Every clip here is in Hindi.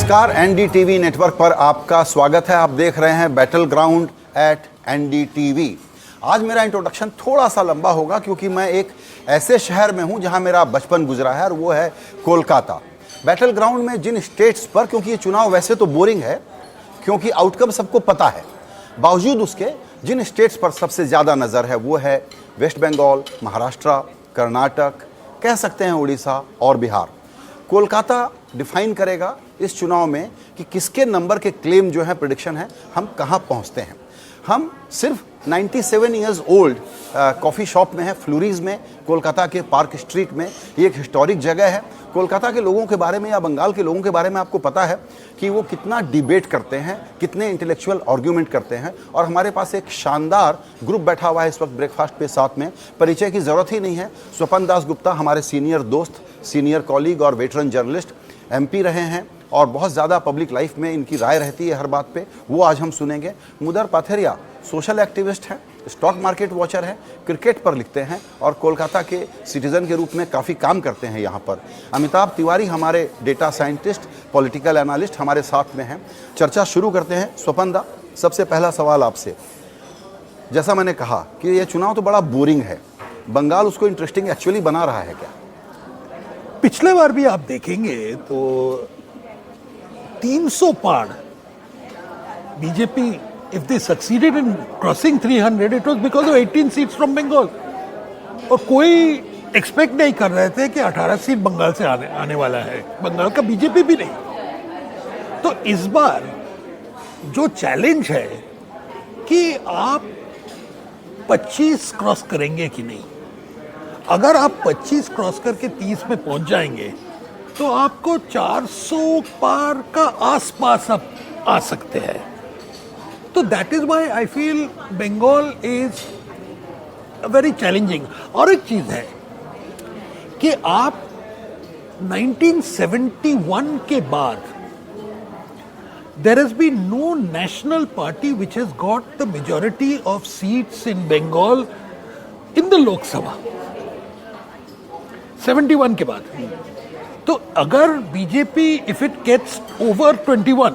नमस्कार, एनडीटीवी नेटवर्क पर आपका स्वागत है। आप देख रहे हैं बैटल ग्राउंड एट एनडीटीवी। आज मेरा इंट्रोडक्शन थोड़ा सा लंबा होगा क्योंकि मैं एक ऐसे शहर में हूं जहां मेरा बचपन गुजरा है और वो है कोलकाता। बैटल ग्राउंड में जिन स्टेट्स पर, क्योंकि ये चुनाव वैसे तो बोरिंग है क्योंकि आउटकम सबको पता है, बावजूद उसके जिन स्टेट्स पर सबसे ज़्यादा नज़र है वो है वेस्ट बंगाल, महाराष्ट्र, कर्नाटक, कह सकते हैं उड़ीसा और बिहार। कोलकाता डिफाइन करेगा इस चुनाव में कि किसके नंबर के क्लेम जो है, प्रेडिक्शन है, हम कहां पहुंचते हैं। हम सिर्फ 97 इयर्स ओल्ड कॉफ़ी शॉप में है, फ्लोरीज में, कोलकाता के पार्क स्ट्रीट में। ये एक हिस्टोरिक जगह है। कोलकाता के लोगों के बारे में या बंगाल के लोगों के बारे में आपको पता है कि वो कितना डिबेट करते हैं, कितने इंटेलेक्चुअल आर्ग्यूमेंट करते हैं। और हमारे पास एक शानदार ग्रुप बैठा हुआ है इस वक्त ब्रेकफास्ट पे साथ में। परिचय की ज़रूरत ही नहीं है। स्वपन दास गुप्ता हमारे सीनियर दोस्त, सीनियर कॉलीग और वेटरन जर्नलिस्ट, एमपी रहे हैं और बहुत ज़्यादा पब्लिक लाइफ में इनकी राय रहती है हर बात पे, वो आज हम सुनेंगे। मुदर पाथेरिया सोशल एक्टिविस्ट हैं, स्टॉक मार्केट वॉचर हैं, क्रिकेट पर लिखते हैं और कोलकाता के सिटीज़न के रूप में काफ़ी काम करते हैं यहाँ पर। अमिताभ तिवारी हमारे डेटा साइंटिस्ट, पॉलिटिकल एनालिस्ट हमारे साथ में हैं। चर्चा शुरू करते हैं। स्वपन दा, सबसे पहला सवाल आपसे। जैसा मैंने कहा कि ये चुनाव तो बड़ा बोरिंग है, बंगाल उसको इंटरेस्टिंग एक्चुअली बना रहा है क्या? पिछले बार भी आप देखेंगे तो 300 पार BJP, if they succeeded in crossing 300, it was because of 18 seats from Bengal. और कोई एक्सपेक्ट नहीं कर रहे थे कि 18 सीट बंगाल से आने वाला है, बंगाल का बीजेपी भी नहीं। तो इस बार जो चैलेंज है कि आप 25 क्रॉस करेंगे कि नहीं। अगर आप 25 क्रॉस करके 30 में पहुंच जाएंगे तो आपको 400 पार का आसपास आप आ सकते हैं। तो that is why I feel Bengal is very challenging. और एक चीज है कि आप 1971 के बाद there has been no national party which has got the majority of seats in Bengal in the Lok Sabha 71 के बाद। तो अगर BJP if it gets over 21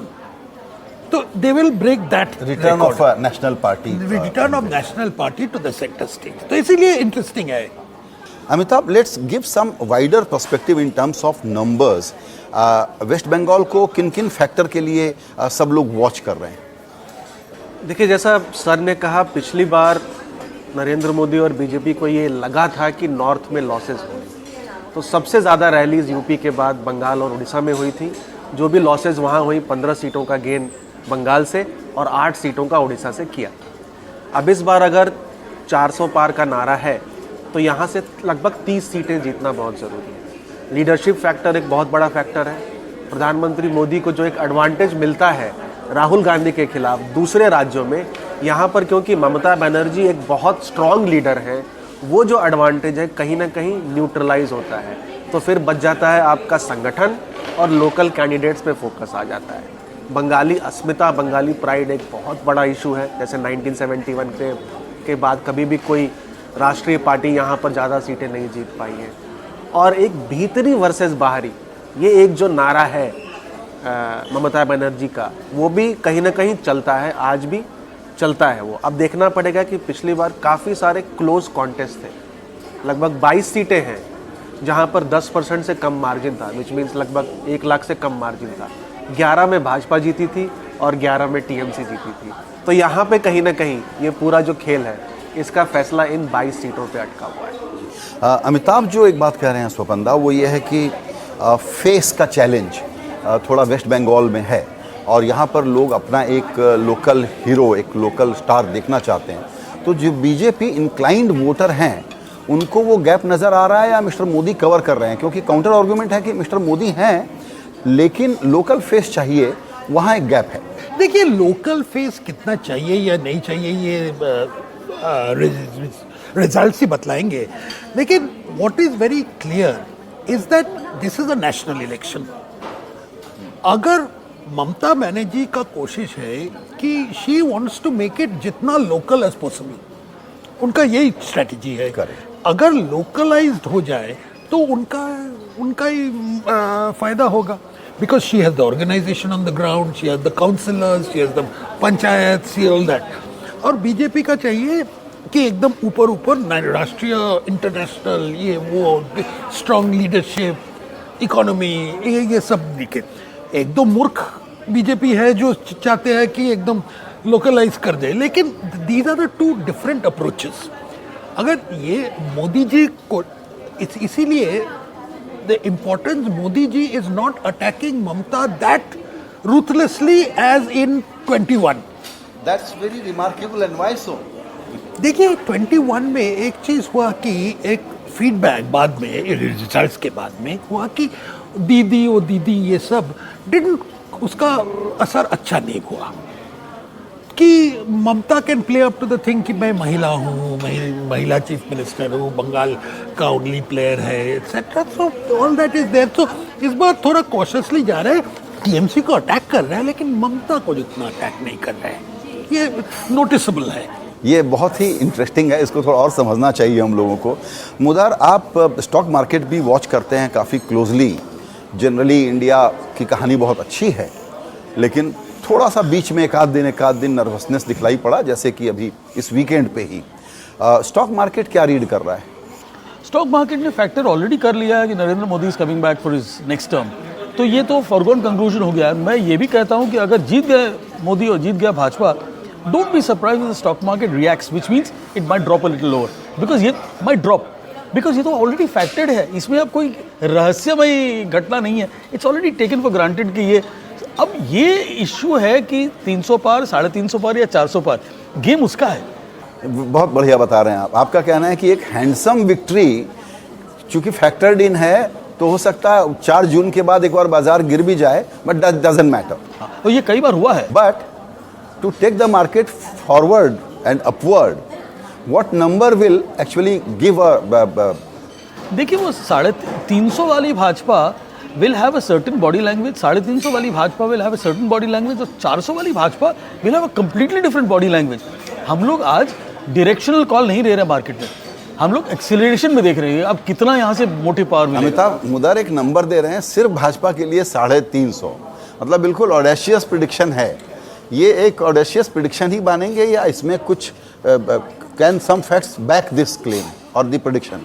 तो they will break that return of national party, return of national party to the centre state. तो इसीलिए इंटरेस्टिंग है। Amitabh, let's give some wider perspective in terms of numbers. West Bengal को किन किन फैक्टर के लिए सब लोग वॉच कर रहे हैं? देखिए, जैसा सर ने कहा, पिछली बार नरेंद्र मोदी और बीजेपी को ये लगा था कि नॉर्थ में लॉसेस होंगे, तो सबसे ज़्यादा रैलीज यूपी के बाद बंगाल और उड़ीसा में हुई थी। जो भी लॉसेस वहाँ हुई, 15 सीटों का गेन बंगाल से और 8 सीटों का उड़ीसा से किया। अब इस बार अगर 400 पार का नारा है तो यहाँ से लगभग 30 सीटें जीतना बहुत ज़रूरी है। लीडरशिप फैक्टर एक बहुत बड़ा फैक्टर है। प्रधानमंत्री मोदी को जो एक एडवांटेज मिलता है राहुल गांधी के खिलाफ दूसरे राज्यों में, यहाँ पर क्योंकि ममता बनर्जी एक बहुत स्ट्रॉन्ग लीडर है, वो जो एडवांटेज है कहीं ना कहीं न्यूट्रलाइज होता है। तो फिर बच जाता है आपका संगठन और लोकल कैंडिडेट्स पे फोकस आ जाता है। बंगाली अस्मिता, बंगाली प्राइड एक बहुत बड़ा इशू है। जैसे 1971 के बाद कभी भी कोई राष्ट्रीय पार्टी यहाँ पर ज़्यादा सीटें नहीं जीत पाई है। और एक भीतरी वर्सेस बाहरी, ये एक जो नारा है ममता बनर्जी का, वो भी कहीं ना कहीं चलता है, आज भी चलता है वो। अब देखना पड़ेगा कि पिछली बार काफ़ी सारे क्लोज कॉन्टेस्ट थे। लगभग 22 सीटें हैं जहाँ पर 10% से कम मार्जिन था, विच मीन्स लगभग 1 लाख से कम मार्जिन था। 11 में भाजपा जीती थी और 11 में टीएमसी जीती थी। तो यहाँ पे कहीं ना कहीं ये पूरा जो खेल है, इसका फैसला इन 22 सीटों पे अटका हुआ है। अमिताभ, जो एक बात कह रहे हैं स्वपन दा, वो ये है कि फेस का चैलेंज थोड़ा वेस्ट बंगाल में है और यहाँ पर लोग अपना एक लोकल हीरो, एक लोकल स्टार देखना चाहते हैं। तो जो बीजेपी इंक्लाइंड वोटर हैं उनको वो गैप नज़र आ रहा है या मिस्टर मोदी कवर कर रहे हैं? क्योंकि काउंटर आर्गूमेंट है कि मिस्टर मोदी हैं लेकिन लोकल फेस चाहिए, वहाँ एक गैप है। देखिए, लोकल फेस कितना चाहिए या नहीं चाहिए ये रिजल्ट ही बतलाएंगे। लेकिन what is very clear is that this is a national election. अगर ममता बनर्जी का कोशिश है कि she wants to make it जितना लोकल एज पॉसिबल, उनका यही स्ट्रेटजी है। अगर लोकलाइज्ड हो जाए तो उनका ही फायदा होगा। because she has the organization on the ground, she has the councillors, she has the panchayat, she all that. और बीजेपी का चाहिए कि एकदम ऊपर ऊपर राष्ट्रीय इंटरनेशनल ये वो स्ट्रॉन्ग लीडरशिप इकोनॉमी ये सब दिखे. एकदम मूर्ख बीजेपी है जो चाहते हैं कि एकदम लोकलाइज कर दे. लेकिन these are the two different approaches. अगर ये मोदी जी को इसीलिए the importance Modi ji is not attacking Mamta that ruthlessly as in 21. That's very remarkable and why so? देखिए 21 में एक चीज हुआ कि एक फीडबैक बाद में रिजल्ट्स के बाद में हुआ कि दीदी ये सब डिडंट उसका असर अच्छा नहीं हुआ कि Mamata can play up to the thing कि मैं महिला हूँ, महिला चीफ मिनिस्टर हूँ, बंगाल का ओनली प्लेयर है etcetera. So all that is there. So इस बार थोड़ा कॉशियसली जा रहे हैं. टीएमसी को अटैक कर रहा है लेकिन ममता को जितना अटैक नहीं कर रहा है. ये नोटिसेबल है. ये बहुत ही इंटरेस्टिंग है, इसको थोड़ा और समझना चाहिए हम लोगों को. मुदार, आप स्टॉक मार्केट भी वॉच करते हैं काफ़ी क्लोजली. जनरली इंडिया की कहानी बहुत अच्छी है लेकिन थोड़ा सा बीच में एक आध दिन नर्वसनेस दिखलाई पड़ा, जैसे कि अभी इस वीकेंड पे ही. स्टॉक मार्केट क्या रीड कर रहा है? स्टॉक मार्केट ने फैक्टर ऑलरेडी कर लिया है कि Narendra Modi is coming back for his next term. तो ये तो फॉरगॉन कंक्लूजन हो गया है. मैं ये भी कहता हूँ कि अगर जीत गए मोदी और जीत गया Bhajpa, don't be surprise the stock market reacts, which means it might drop a little lower because ये माइट ड्रॉप बिकॉज ये तो ऑलरेडी फैक्टेड है. इसमें अब कोई रहस्यमय घटना नहीं है. It's already taken for granted कि ये. अब ये इश्यू है कि 300 पार, 350 पार या 400 पार, गेम उसका है. बहुत बढ़िया बता रहे हैं आप. आपका कहना है कि एक हैंडसम विक्ट्री चूंकि फैक्टर्ड इन है तो हो सकता है 4 जून के बाद एक बार बाजार गिर भी जाए, बट दैट डजंट मैटर. तो ये कई बार हुआ है. But to take the market forward and upward, what number will actually give a देखिए वो 350 वाली Bhajpa will have a certain body language, 350 वाली Bhajpa will have a certain body language और 400 वाली Bhajpa will have a completely different body language. हम लोग आज डायरेक्शनल कॉल नहीं दे रहे मार्केट में, हम लोग एक्सीलरेशन में देख रहे हैं. अब कितना यहाँ से मोटिव पावर मिलेगा. अमिताभ, मुदार एक नंबर दे रहे हैं सिर्फ भाजपा के लिए 350. मतलब बिल्कुल ऑडेशियस प्रिडिक्शन है. ये एक ऑडेशियस प्रिडिक्शन ही मानेंगे या इसमें कुछ can some facts back this claim और द प्रिडिक्शन?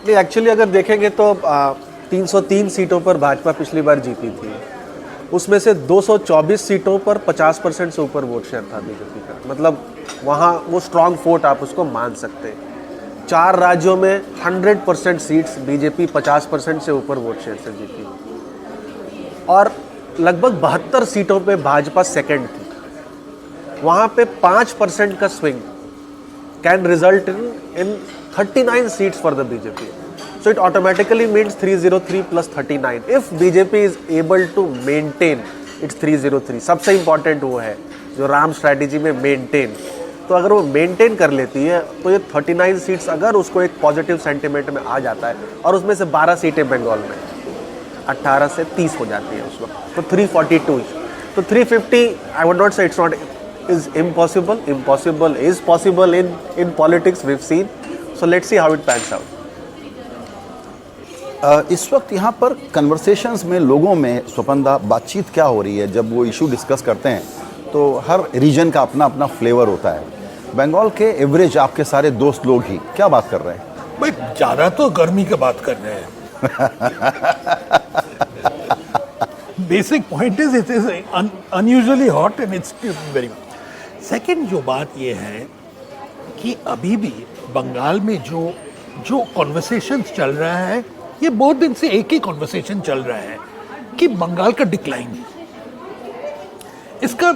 नहीं, एक्चुअली अगर देखेंगे तो 303 सीटों पर भाजपा पिछली बार जीती थी. उसमें से 224 सीटों पर 50% से ऊपर वोट शेयर था बीजेपी का. मतलब वहाँ वो स्ट्रांग फोर्ट आप उसको मान सकते हैं. 4 राज्यों में 100% सीट्स बीजेपी 50% से ऊपर वोट शेयर से जीती और लगभग 72 सीटों पे भाजपा सेकंड थी. वहाँ पे 5% का swing can result in 39 seats for the BJP. So it automatically means 303 plus 39. If BJP is able to maintain its 303, सबसे important वो है जो राम स्ट्रैटेजी में मेंटेन. तो अगर वो मेंटेन कर लेती है तो ये 39 सीट्स अगर उसको एक पॉजिटिव सेंटिमेंट में आ जाता है और उसमें से 12 सीटें बंगाल में, 18 से 30 हो जाती है उस वक्त, तो 342. तो 350 I would not say it's not is impossible. Impossible is possible in politics, we have seen. So let's see how it pans out. इस वक्त यहाँ पर कन्वर्सेशंस में लोगों में स्वपंदा बातचीत क्या हो रही है? जब वो इशू डिस्कस करते हैं तो हर रीजन का अपना अपना फ्लेवर होता है. बंगाल के एवरेज आपके सारे दोस्त लोग ही क्या बात कर रहे हैं? भाई ज़्यादा तो गर्मी की बात कर रहे हैं. Basic point is it is unusually hot and it's very. Second जो बात ये है कि अभी भी बंगाल में जो कॉन्वर्सेशंस चल रहा है, ये बहुत दिन से एक ही कॉन्वर्सेशन चल रहा है कि बंगाल का डिक्लाइन. इसका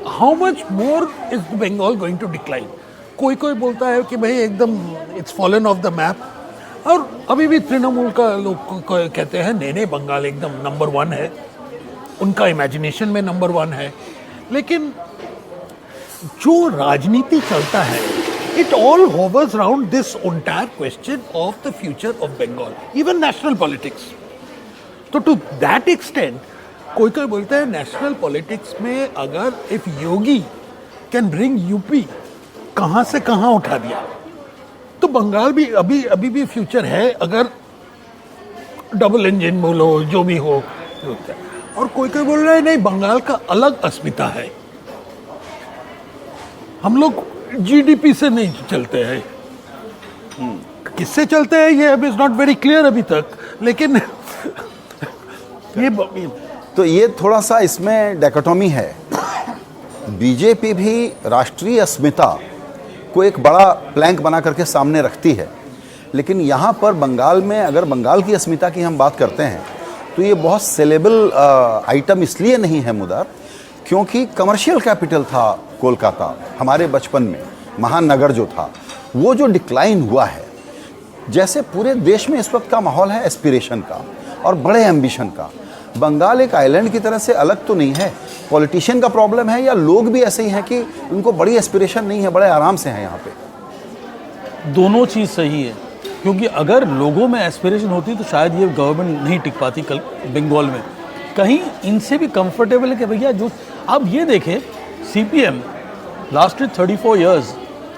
how much more is Bengal going to decline? कोई बोलता है कि भाई एकदम it's fallen off the map. और अभी भी तृणमूल का लोग कहते हैं नहीं बंगाल एकदम नंबर 1 है, उनका इमेजिनेशन में नंबर 1 है. लेकिन जो राजनीति चलता है, it all hovers around this entire question of the future of Bengal, even national politics. तो to that extent, कोई बोलता है नेशनल पॉलिटिक्स में अगर if Yogi can bring UP कहाँ से कहाँ उठा दिया, तो बंगाल भी अभी भी फ्यूचर है. अगर डबल इंजन बोलो जो भी हो, होता है। और कोई कोई बोल रहा है नहीं, बंगाल का अलग अस्मिता है, हम लोग जीडीपी से नहीं चलते हैं। किससे चलते हैं ये अभी इज नॉट वेरी क्लियर अभी तक, लेकिन ये तो ये थोड़ा सा इसमें डायकोटोमी है। बीजेपी भी राष्ट्रीय अस्मिता को एक बड़ा प्लैंक बना करके सामने रखती है, लेकिन यहाँ पर बंगाल में अगर बंगाल की अस्मिता की हम बात करते हैं तो ये बहुत सेलेबल आइटम इसलिए नहीं है मुदार, क्योंकि कमर्शियल कैपिटल था कोलकाता हमारे बचपन में, महानगर जो था वो जो डिक्लाइन हुआ है, जैसे पूरे देश में इस वक्त का माहौल है एस्पिरेशन का और बड़े एम्बिशन का। बंगाल एक आइलैंड की तरह से अलग तो नहीं है। पॉलिटिशियन का प्रॉब्लम है या लोग भी ऐसे ही हैं कि उनको बड़ी एस्पिरेशन नहीं है, बड़े आराम से हैं यहाँ पे। दोनों चीज़ सही है, क्योंकि अगर लोगों में एस्पिरेशन होती तो शायद ये गवर्नमेंट नहीं टिक पाती कल बंगाल में। कहीं इनसे भी कंफर्टेबल है कि भैया जो आप ये देखें, CPM lasted 34 years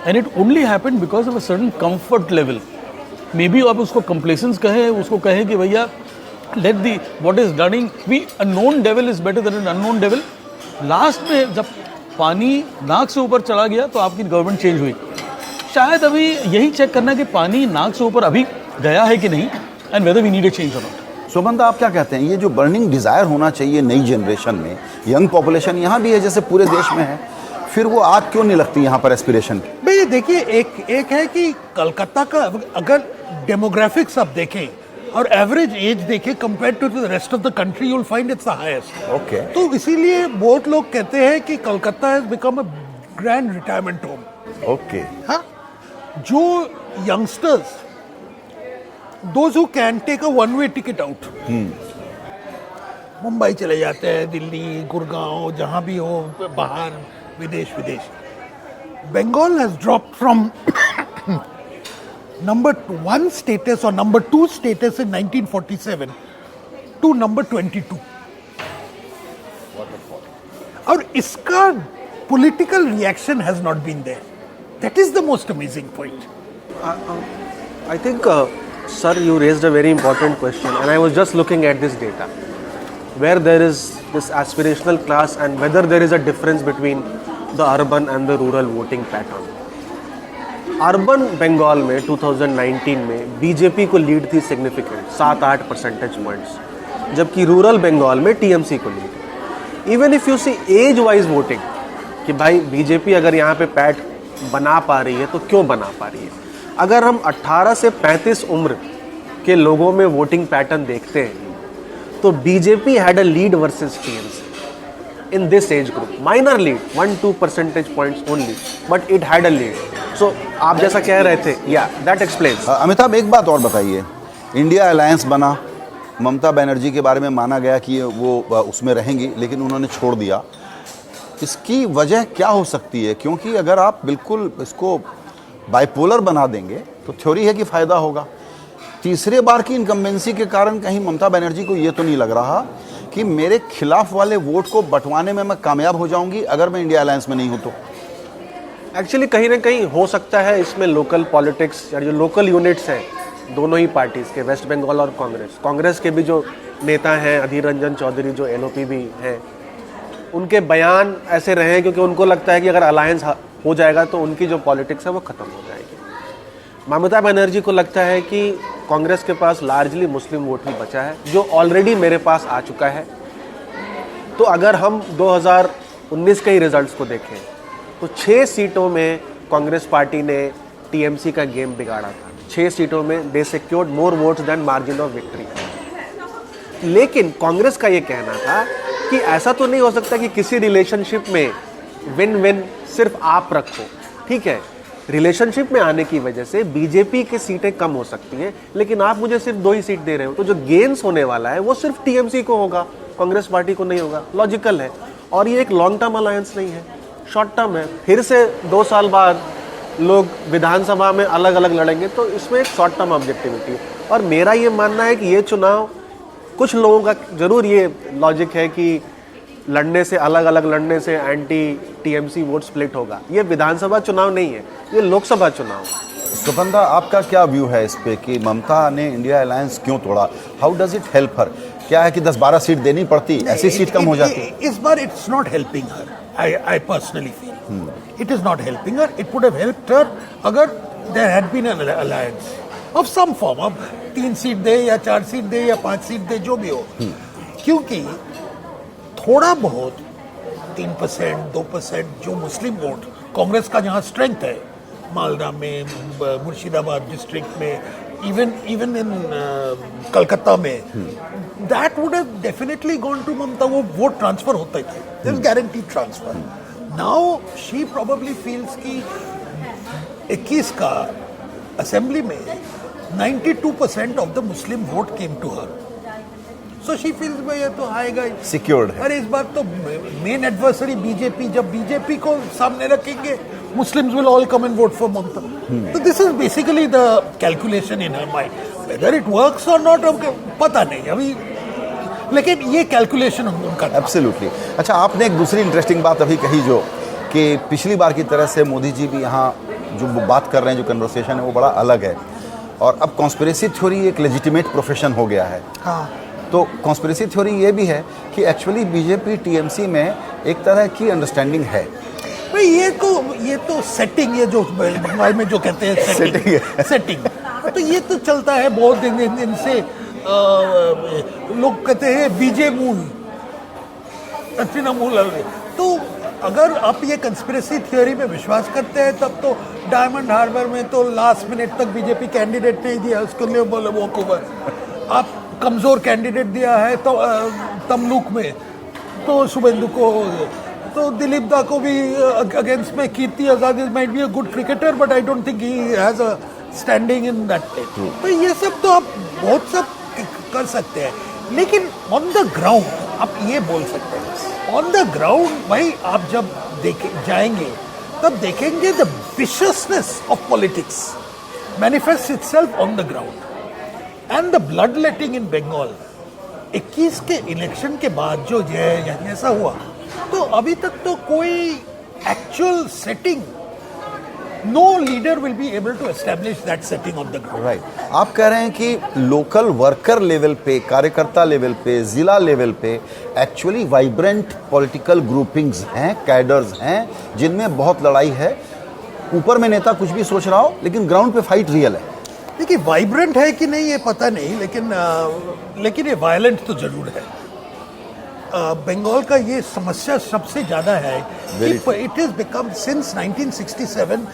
and it only happened because of a certain comfort level. May be आप उसको कंप्लेसेंस कहें, उसको कहें कि भैया let the what is Dunning be a known devil is better than an unknown devil. Last में जब पानी नाक से ऊपर चला गया तो आपकी गवर्नमेंट चेंज हुई। शायद अभी यही चेक करना कि पानी नाक से ऊपर अभी गया है कि नहीं, and whether we need a change और नॉट। सुमंत, आप क्या कहते हैं, ये जो बर्निंग डिजायर होना चाहिए नई जनरेशन में, यंग पॉपुलेशन यहाँ भी है जैसे पूरे देश में है, फिर वो आग क्यों नहीं लगती यहाँ पर एस्पिरेशन की? भाई देखिए, एक है कि कलकत्ता का अगर डेमोग्राफिक्स आप देखें और एवरेज एज देखें compare to the rest of the country, you will find it's the highest. Okay. तो इसीलिए बहुत लोग कहते हैं कि Calcutta has become a grand retirement home. Okay. हाँ, जो youngsters, those who can take a one way ticket out, Mumbai चले जाते हैं, दिल्ली, गुड़गांव, जहां भी हो, बाहर विदेश। Bengal has dropped from number 1 status or number 2 status in 1947 to number 22. और इसका political reaction has not been there. That is the most amazing point. I think, sir, you raised a very important question, and I was just looking at this data, where there is this aspirational class and whether there is a difference between the urban and the rural voting pattern. Urban Bengal में 2019 में बीजेपी को लीड थी सिग्निफिकेंट 7-8 परसेंटेज पॉइंट्स, जबकि रूरल बंगाल में टीएमसी को lead. Even if you see age wise voting कि भाई बीजेपी अगर यहाँ पे पैठ बना पा रही है तो क्यों बना पा रही है, अगर हम 18 से 35 उम्र के लोगों में वोटिंग पैटर्न देखते हैं तो BJP had a lead versus TMC in this age group, minor lead 1-2 percentage points only, but it had a lead. So आप जैसा कह रहे थे, या दैट एक्सप्लेन्स। अमिताभ, एक बात और बताइए, इंडिया अलायंस बना, ममता बनर्जी के बारे में माना गया कि वो उसमें रहेंगी, लेकिन उन्होंने छोड़ दिया। इसकी वजह क्या हो सकती है? क्योंकि अगर आप बिल्कुल इसको बाइपोलर बना देंगे तो थ्योरी है कि फ़ायदा होगा। तीसरे बार की इनकम्बेंसी के कारण कहीं ममता बनर्जी को ये तो नहीं लग रहा कि मेरे खिलाफ वाले वोट को बंटवाने में मैं कामयाब हो जाऊंगी अगर मैं इंडिया अलायंस में नहीं हूं तो? एक्चुअली कहीं ना कहीं हो सकता है इसमें लोकल पॉलिटिक्स या जो लोकल यूनिट्स हैं दोनों ही पार्टीज़ के, वेस्ट बंगाल और कांग्रेस के भी जो नेता हैं, अधीर रंजन चौधरी जो एलओपी भी हैं, उनके बयान ऐसे रहे क्योंकि उनको लगता है कि अगर अलायंस हो जाएगा तो उनकी जो पॉलिटिक्स है वो ख़त्म हो जाएगी। ममता बनर्जी को लगता है कि कांग्रेस के पास लार्जली मुस्लिम वोट ही बचा है जो ऑलरेडी मेरे पास आ चुका है। तो अगर हम 2019 के ही रिजल्ट्स को देखें तो 6 सीटों में कांग्रेस पार्टी ने टीएमसी का गेम बिगाड़ा था। 6 सीटों में they secured more votes than margin of victory. लेकिन कांग्रेस का ये कहना था कि ऐसा तो नहीं हो सकता कि किसी रिलेशनशिप में विन विन सिर्फ आप रखो। ठीक है, रिलेशनशिप में आने की वजह से बीजेपी की सीटें कम हो सकती हैं, लेकिन आप मुझे सिर्फ 2 ही सीट दे रहे हो, तो जो गेन्स होने वाला है वो सिर्फ टीएमसी को होगा, कांग्रेस पार्टी को नहीं होगा। लॉजिकल है, और ये एक लॉन्ग टर्म अलायंस नहीं है, शॉर्ट टर्म है। फिर से 2 साल बाद लोग विधानसभा में अलग अलग लड़ेंगे, तो इसमें एक शॉर्ट टर्म ऑब्जेक्टिविटी है। और मेरा ये मानना है कि ये चुनाव, कुछ लोगों का जरूर ये लॉजिक है कि लड़ने से, अलग अलग लड़ने से एंटी टीएमसी वोट स्प्लिट होगा। ये विधानसभा चुनाव नहीं है, ये लोकसभा चुनाव है। सुपंदा, आपका क्या व्यू है इस पे कि ममता ने इंडिया अलायंस क्यों तोड़ा? How does it help her? क्या है कि 10-12 सीट देनी पड़ती, ऐसी सीट कम हो जाती। इस बार it's not helping her, I personally feel it is not helping her. It would have helped her अगर there had been an alliance of some form. अब 3 सीट दे या 4 सीट दे या 5 सीट दे, जो भी हो, क्योंकि थोड़ा बहुत 3%, 2% जो मुस्लिम वोट कांग्रेस का जहाँ स्ट्रेंथ है, मालदा में, मुर्शिदाबाद डिस्ट्रिक्ट में, इवन इन कलकत्ता में, that would have definitely gone to Mamata. वो वोट ट्रांसफर होता ही था, there is guaranteed transfer. Now she probably feels कि 21 का असेंबली में 92% of the Muslim vote came to her, so she feels भाई ये तो आएगा ही, सिक्योर्ड है। अरे इस बार तो मेन एडवर्सरी बीजेपी, जब बीजेपी को सामने रखेंगे Muslims will all come and vote for Mamata. So this is basically the calculation in her mind. Whether it works or not, हमको पता नहीं अभी, लेकिन ये कैलकुलेशन उनका था। एब्सोल्युटली। अच्छा, आपने एक दूसरी इंटरेस्टिंग बात अभी कही, जो कि पिछली बार की तरह से मोदी जी भी यहाँ जो बात कर रहे हैं, जो कन्वर्सेशन है वो बड़ा अलग है, और अब कॉन्स्पिरेसी थ्योरी एक लेजिटिमेट प्रोफेशन हो गया है। हाँ, तो कॉन्स्पिरेसी थ्योरी ये भी है कि एक्चुअली बीजेपी टीएमसी में एक तरह की अंडरस्टैंडिंग है। भाई ये तो सेटिंग, ये जो बंगाल में जो कहते हैं सेटिंग, सेटिंग, तो ये तो चलता है बहुत दिन से। लोग कहते हैं बीजे मूल, तृणमूल। तो अगर आप ये कंस्पिरेसी थ्योरी में विश्वास करते हैं, तब तो डायमंड हार्बर में तो लास्ट मिनट तक बीजेपी कैंडिडेट नहीं दिया, उसके लिए बोले वॉक ओवर। आप कमजोर कैंडिडेट दिया है तो तमलुक में, तो शुभेंदु को, तो दिलीप दा को भी अगेंस्ट में। Kirti Azad might be a good cricketer, but I don't think he has a standing in that take. तो ये सब तो आप बहुत सब कर सकते हैं, लेकिन ऑन द ग्राउंड आप ये बोल सकते हैं, ऑन द ग्राउंड भाई आप जब जाएंगे तब देखेंगे the viciousness of politics manifest itself on the ground. And the blood letting in Bengal 21 के इलेक्शन के बाद जो जैसा हुआ, तो अभी तक तो कोई actual setting, no leader will be able to establish that setting on the ground. Right, आप कह रहे हैं कि लोकल वर्कर लेवल पे, कार्यकर्ता लेवल पे, जिला लेवल पे एक्चुअली वाइब्रेंट पॉलिटिकल ग्रुपिंग्स हैं, कैडर्स हैं, जिनमें बहुत लड़ाई है। ऊपर में नेता कुछ भी सोच रहा हो, लेकिन ग्राउंड पे फाइट रियल है। देखिए, वाइब्रेंट है कि नहीं ये पता नहीं, लेकिन ये वायलेंट तो जरूर है। बंगाल का ये समस्या सबसे ज़्यादा है कि it is become since 1967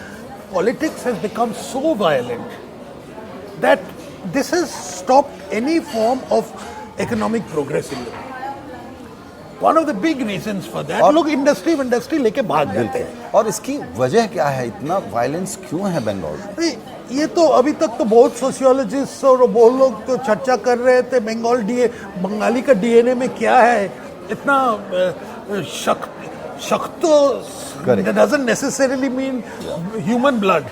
politics has become so violent that this has stopped any form of economic progress in the one of the big reasons for that. लोग इंडस्ट्री लेके भाग जाते हैं। और इसकी वजह क्या है, इतना वायलेंस क्यों है बंगाल में? ये तो अभी तक तो बहुत सोशियोलॉजिस्ट और बहुत लोग तो चर्चा कर रहे थे बंगाली का डीएनए में क्या है, इतना शक्त तो doesn't necessarily mean human blood.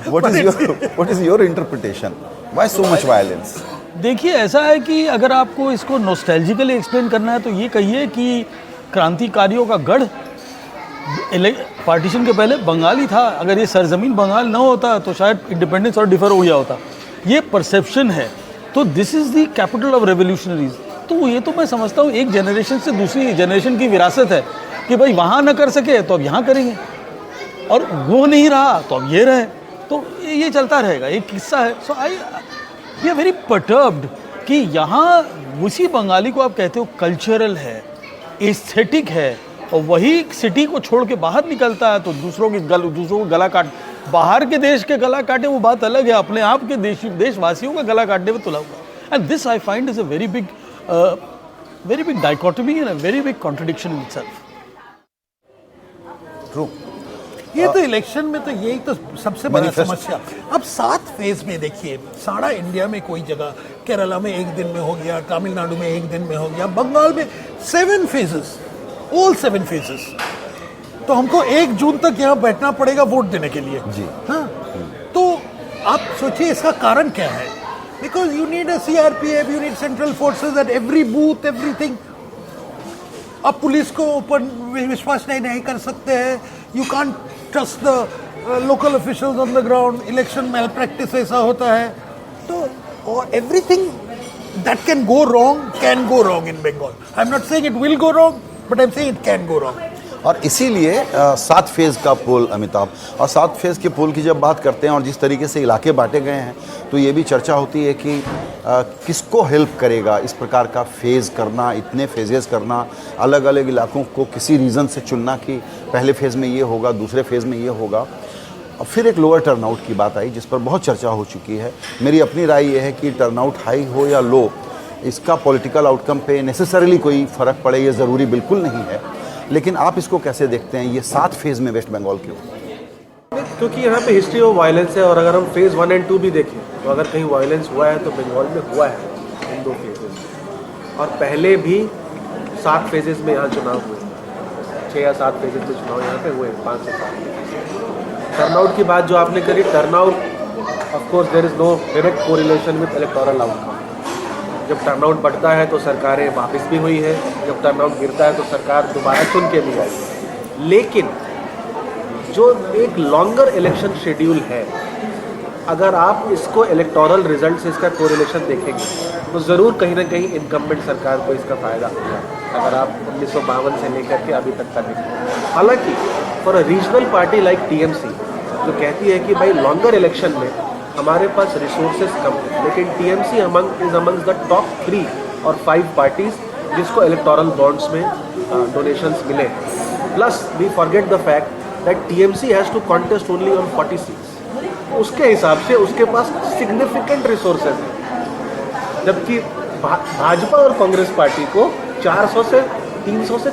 What is your interpretation? Why so much violence? देखिए, ऐसा है कि अगर आपको इसको नॉस्टैल्जिकली एक्सप्लेन करना है तो ये कहिए कि क्रांतिकारियों का गढ़ पार्टीशन के पहले बंगाली था। अगर ये सरजमीन बंगाल ना होता तो शायद इंडिपेंडेंस और डिफर हो गया होता। ये परसेप्शन है। तो this is the capital of revolutionaries. तो ये तो मैं समझता हूँ एक जनरेशन से दूसरी जनरेशन की विरासत है कि भाई वहाँ ना कर सके तो अब यहाँ करेंगे, और वो नहीं रहा तो अब ये रहे। तो ये चलता रहेगा, एक किस्सा है। सो आई ये वेरी पर्टर्ब्ड कि यहाँ उसी बंगाली को आप कहते हो कल्चरल है, एस्थेटिक है, और वही सिटी को छोड़ के बाहर निकलता है तो दूसरों को गला काट, बाहर के देश के गला काटे वो बात अलग है, अपने आप के देशवासियों का गला काटने में तुला हुआ। And this I find is a very big dichotomy and a very big contradiction in itself. True. ये तो इलेक्शन में तो यही तो सबसे बड़ा समस्या। अब 7 फेज में देखिए, सारा इंडिया में कोई जगह, केरला में 1 दिन में हो गया, तमिलनाडु में 1 दिन में हो गया, बंगाल में 7 फेजेस, ऑल 7 फेजेस। तो हमको 1 जून तक यहाँ बैठना पड़ेगा वोट देने के लिए जी। हाँ, तो आप सोचिए इसका कारण क्या है। Because you need a CRPF, you need central forces at every booth, everything. आप पुलिस को ऊपर विश्वास नहीं कर सकते हैं। You can't trust the local officials on the ground. Election malpractice ऐसा होता है। तो or everything that can go wrong in Bengal. I'm not saying it will go wrong, but I'm saying it can go wrong. और इसीलिए 7 फेज़ का पोल अमिताभ, और 7 फेज़ के पोल की जब बात करते हैं और जिस तरीके से इलाके बांटे गए हैं, तो ये भी चर्चा होती है कि किसको हेल्प करेगा इस प्रकार का फेज़ करना, इतने फेजेस करना, अलग अलग इलाकों को किसी रीज़न से चुनना कि पहले फेज़ में ये होगा, दूसरे फेज़ में ये होगा। और फिर एक लोअर टर्नआउट की बात आई जिस पर बहुत चर्चा हो चुकी है। मेरी अपनी राय ये है कि टर्नआउट हाई हो या लो, इसका पॉलिटिकल आउटकम पे नेसेसरीली कोई फ़र्क पड़े ये ज़रूरी बिल्कुल नहीं है। लेकिन आप इसको कैसे देखते हैं, ये 7 फेज़ में वेस्ट बंगाल क्यों? क्योंकि यहाँ पे हिस्ट्री ऑफ वायलेंस है, और अगर हम फेज़ 1 और 2 भी देखें तो अगर कहीं वायलेंस हुआ है तो बंगाल में हुआ है इन 2 फेजेस। और पहले भी 7 फेजेस में यहाँ चुनाव हुए, 6 या 7 फेजेस में चुनाव यहाँ पे हुए, 5 से 7। टर्नआउट की बात जो आपने करी, turnout of course there is no direct correlation with electoral outcome. जब टर्नआउट बढ़ता है तो सरकारें वापस भी हुई है, जब टर्नआउट गिरता है तो सरकार दोबारा चुन के भी आई। लेकिन जो एक लॉन्गर इलेक्शन शेड्यूल है, अगर आप इसको इलेक्टोरल रिजल्ट से इसका कोरिलेशन देखेंगे तो ज़रूर कहीं ना कहीं इनकम्बेंट सरकार को इसका फ़ायदा होगा, अगर आप 1952 से लेकर के अभी तक का देखें। हालांकि for a regional party like TMC जो कहती है कि भाई लॉन्गर इलेक्शन में हमारे पास रिसोर्सेज कम है, लेकिन TMC is amongst the top 3 और 5 पार्टीज जिसको इलेक्टोरल बॉन्ड्स में डोनेशंस मिले। Plus we forget the fact that TMC has to contest only on 40 seats. उसके हिसाब से उसके पास सिग्निफिकेंट रिसोर्सेज हैं, जबकि भाजपा और कांग्रेस पार्टी को 300 से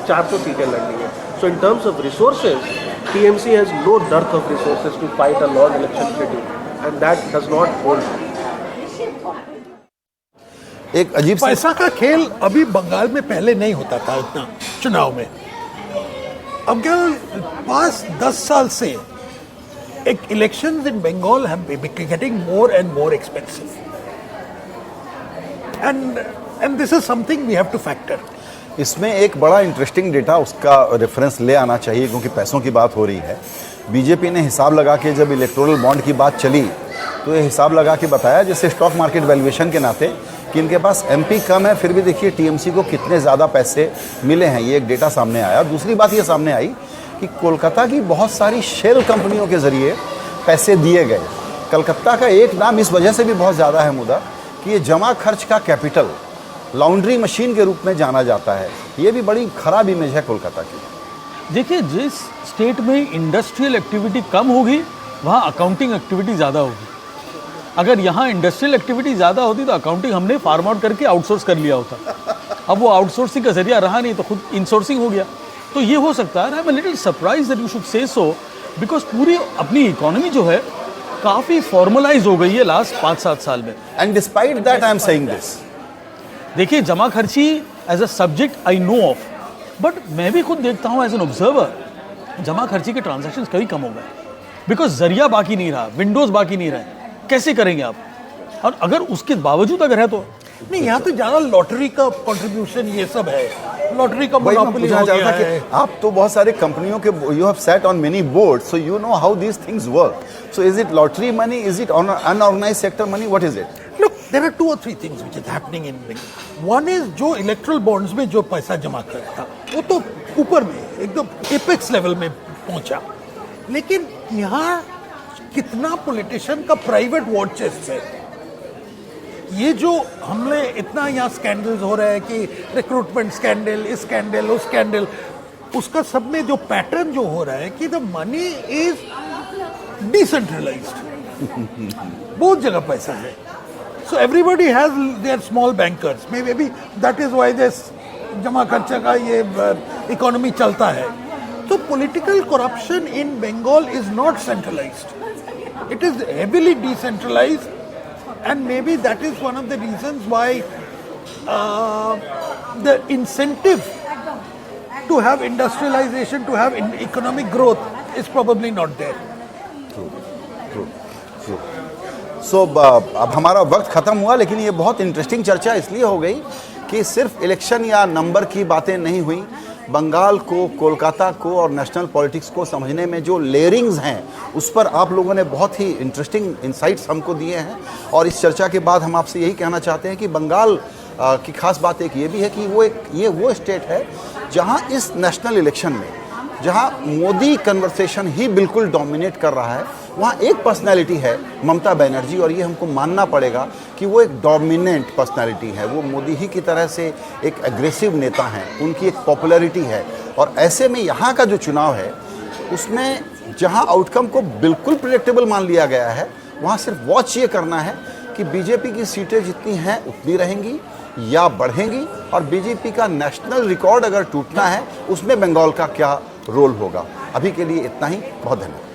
400 सीटें लड़नी है। So in terms of resources TMC has no dearth of resources to fight a long election schedule, and that does not hold. एक अजीब सा पैसा का खेल अभी बंगाल में पहले नहीं होता था इतना चुनाव में। अब क्या पास 10 साल से एक elections in Bengal have been getting more and more expensive, and this is something we have to factor. इसमें एक बड़ा इंटरेस्टिंग डेटा उसका रेफरेंस ले आना चाहिए, क्योंकि पैसों की बात हो रही है। बीजेपी ने हिसाब लगा के जब इलेक्टोरल बॉन्ड की बात चली तो ये हिसाब लगा के बताया जैसे स्टॉक मार्केट वैल्यूएशन के नाते कि इनके पास एमपी कम है, फिर भी देखिए टीएमसी को कितने ज़्यादा पैसे मिले हैं, ये एक डेटा सामने आया। दूसरी बात ये सामने आई कि कोलकाता की बहुत सारी शेल कंपनियों के ज़रिए पैसे दिए गए। कलकत्ता का एक नाम इस वजह से भी बहुत ज़्यादा है मुद्दा कि ये जमा खर्च का कैपिटल, लॉन्ड्री मशीन के रूप में जाना जाता है। ये भी बड़ी ख़राब इमेज है कोलकाता की। देखिए, जिस स्टेट में इंडस्ट्रियल एक्टिविटी कम होगी वहाँ अकाउंटिंग एक्टिविटी ज़्यादा होगी। अगर यहाँ इंडस्ट्रियल एक्टिविटी ज़्यादा होती तो अकाउंटिंग हमने फार्म आउट करके आउटसोर्स कर लिया होता। अब वो आउटसोर्सिंग का जरिया रहा नहीं तो खुद इनसोर्सिंग हो गया। तो ये हो सकता है। I am a little surprise that you should say so, because पूरी अपनी इकोनॉमी जो है काफ़ी फॉर्मलाइज हो गई है लास्ट 5-7 साल में। And despite that I am saying this, देखिए, जमा खर्ची as a subject I know of, but मैं भी खुद देखता हूँ एज एन ऑब्जर्वर, जमा खर्ची के ट्रांजैक्शंस कभी कम हो गए, बिकॉज जरिया बाकी नहीं रहा, विंडोज बाकी नहीं रहे। कैसे करेंगे आप? और अगर उसके बावजूद अगर है तो नहीं, यहाँ तो ज़्यादा लॉटरी का कंट्रीब्यूशन ये सब है, लॉटरी का मोनोपोली हो गया है। आप तो बहुत सारे कंपनियों के you have set on many board, so you know how these things work. So is it lottery money, is it unorganised sector money, what is it? Look, there are 2 or 3 things which is happening in Bengal. One is जो इलेक्ट्रल बॉन्ड्स में जो पैसा जमा करता वो तो ऊपर में एकदम एपेक्स लेवल में पहुंचा, लेकिन यहाँ कितना पॉलिटिशियन का प्राइवेट वॉर चेस्ट है। ये जो हमने इतना यहाँ स्कैंडल्स हो रहे हैं कि रिक्रूटमेंट स्कैंडल, इस स्कैंडल, उस स्कैंडल, उसका सब में जो पैटर्न जो हो रहा है कि द मनी इज डिसेंट्रलाइज्ड, बहुत जगह पैसा है। So everybody has their small bankers. Maybe that is why this जमा खर्चा का ये इकोनॉमी चलता है। तो political corruption in Bengal is not centralized. It is heavily decentralized, and maybe that is one of the reasons why the incentive to have industrialization, to have economic growth is probably not there. True. सो अब हमारा वक्त ख़त्म हुआ, लेकिन ये बहुत इंटरेस्टिंग चर्चा इसलिए हो गई कि सिर्फ इलेक्शन या नंबर की बातें नहीं हुई, बंगाल को, कोलकाता को और नेशनल पॉलिटिक्स को समझने में जो लेयरिंग्स हैं, उस पर आप लोगों ने बहुत ही इंटरेस्टिंग इंसाइट्स हमको दिए हैं। और इस चर्चा के बाद हम आपसे यही कहना चाहते हैं कि बंगाल की खास बात एक ये भी है कि ये वो स्टेट है जहां इस नेशनल इलेक्शन में, जहां मोदी कन्वर्सेशन ही बिल्कुल डोमिनेट कर रहा है, वहाँ एक पर्सनैलिटी है ममता बनर्जी, और ये हमको मानना पड़ेगा कि वो एक डोमिनेंट पर्सनैलिटी है। वो मोदी ही की तरह से एक एग्रेसिव नेता हैं, उनकी एक पॉपुलैरिटी है। और ऐसे में यहाँ का जो चुनाव है उसमें जहाँ आउटकम को बिल्कुल प्रेडिक्टेबल मान लिया गया है, वहाँ सिर्फ वॉच ये करना है कि बीजेपी की सीटें जितनी हैं उतनी रहेंगी या बढ़ेंगी, और बीजेपी का नेशनल रिकॉर्ड अगर टूटना है उसमें बंगाल का क्या रोल होगा। अभी के लिए इतना ही, बहुत धन्यवाद।